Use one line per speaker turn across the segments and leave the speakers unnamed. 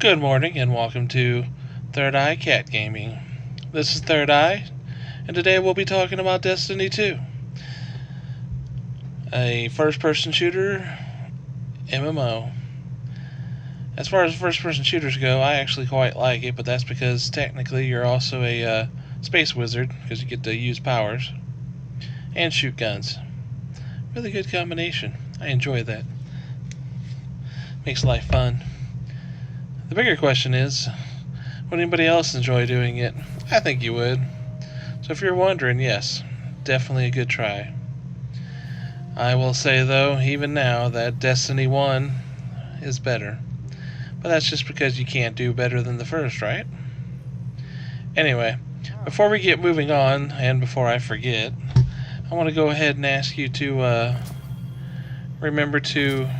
Good morning and welcome to Third Eye Cat Gaming. This is Third Eye, and today we'll be talking about Destiny 2, a first-person shooter MMO. As far as first-person shooters go, I actually quite like it, but that's because technically you're also a space wizard, because you get to use powers and shoot guns. Really good combination. I enjoy that. Makes life fun. The bigger question is, would anybody else enjoy doing it? I think you would. So if you're wondering, yes, definitely a good try. I will say though, even now, that Destiny 1 is better. But that's just because you can't do better than the first, right? Anyway, before we get moving on, and before I forget, I want to go ahead and ask you to remember to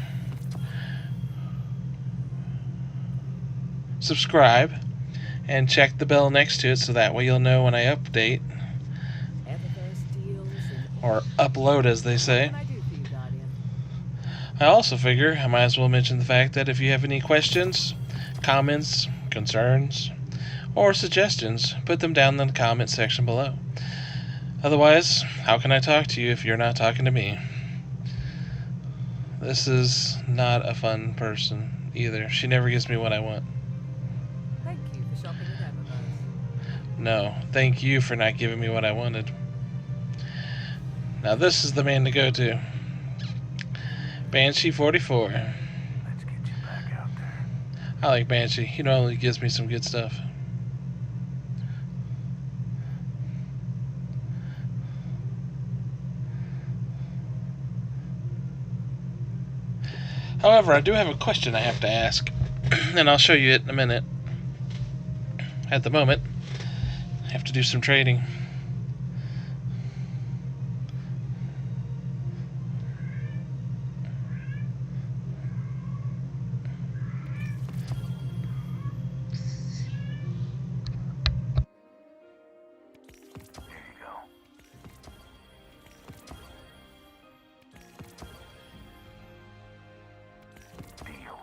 subscribe and check the bell next to it so that way you'll know when I update, or upload as they say. I also figure I might as well mention the fact that if you have any questions, comments, concerns, or suggestions, put them down in the comment section below. Otherwise, how can I talk to you if you're not talking to me? This is not a fun person either. She never gives me what I want.
Thank you for shopping with Amazon.
No, thank you for not giving me what I wanted. Now this is the man to go to. Banshee 44.
Let's get you back out there.
I like Banshee. He normally gives me some good stuff. However, I do have a question I have to ask, and I'll show you it in a minute. At the moment, I have to do some trading.
Here you go. Deal.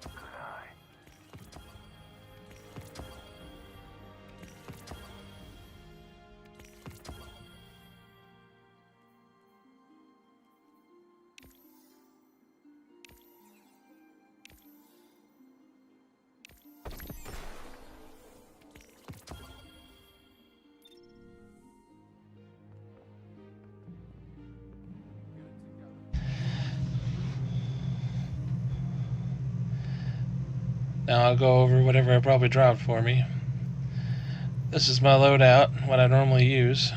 Good eye.
Now I'll go over whatever I probably dropped for me. This is my loadout, what I normally use.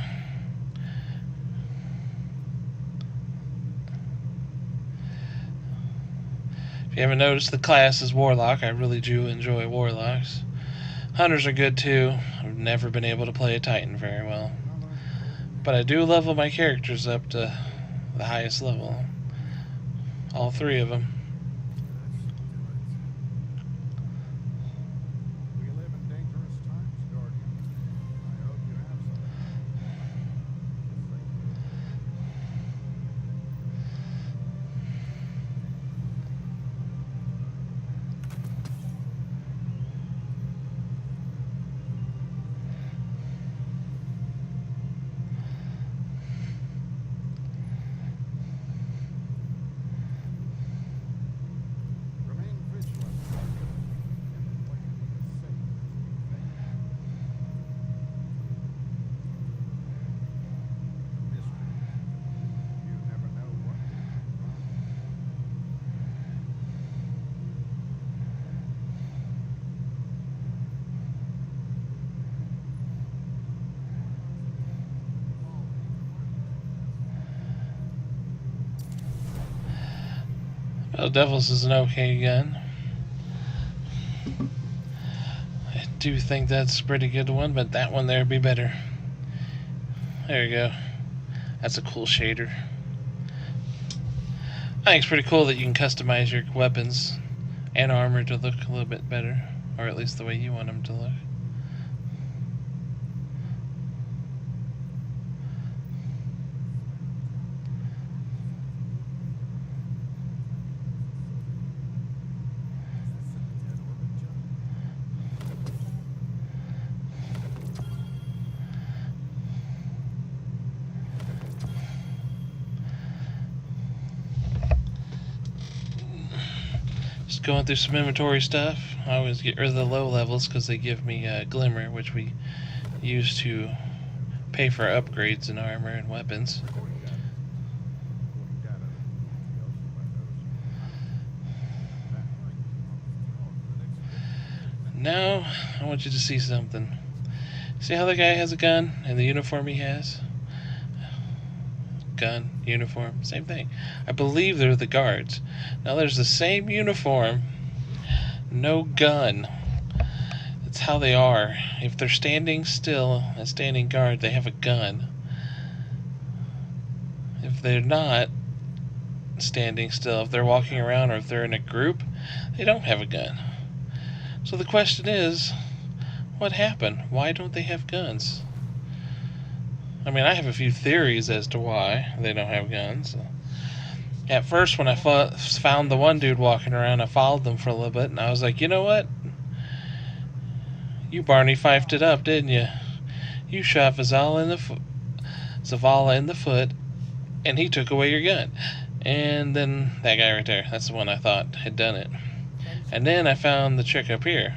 If you haven't noticed, the class is Warlock. I really do enjoy Warlocks. Hunters are good too. I've never been able to play a Titan very well. But I do level my characters up to the highest level. All three of them.
We live in dangerous times, Guardian. I hope you have some. Remain vigilant, Guardian. And the land is safe as we think. Mystery. You never know what will come from.
Well, Devils is an okay gun. I do think that's a pretty good one, but that one there would be better. There you go. That's a cool shader. I think it's pretty cool that you can customize your weapons and armor to look a little bit better, or at least the way you want them to look. Just going through some inventory stuff. I always get rid of the low levels because they give me Glimmer, which we use to pay for upgrades in armor and weapons.
Recording data. Recording data.
Now, I want you to see something. See how the guy has a gun and the uniform he has? Gun, uniform, same thing. I believe they're the guards. Now there's the same uniform, no gun. It's how they are. If they're standing still, a standing guard, they have a gun. If they're not standing still, if they're walking around or if they're in a group, they don't have a gun. So the question is, what happened? Why don't they have guns? I mean, I have a few theories as to why they don't have guns. At first, when I found the one dude walking around, I followed them for a little bit, and I was like, you know what? You Barney fifed it up, didn't you? You shot Zavala in the foot, and he took away your gun. And then that guy right there, that's the one I thought had done it. And then I found the chick up here.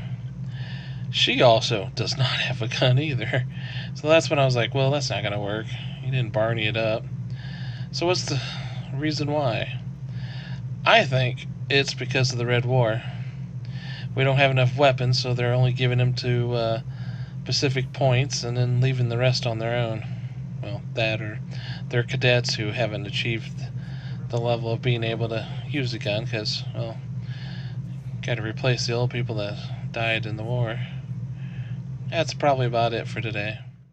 She also does not have a gun either. So that's when I was like, well, that's not going to work. He didn't Barney it up. So what's the reason why? I think it's because of the Red War. We don't have enough weapons, so they're only giving them to Pacific points and then leaving the rest on their own. Well, that or they're cadets who haven't achieved the level of being able to use a gun because, well, got to replace the old people that died in the war. That's probably about it for today.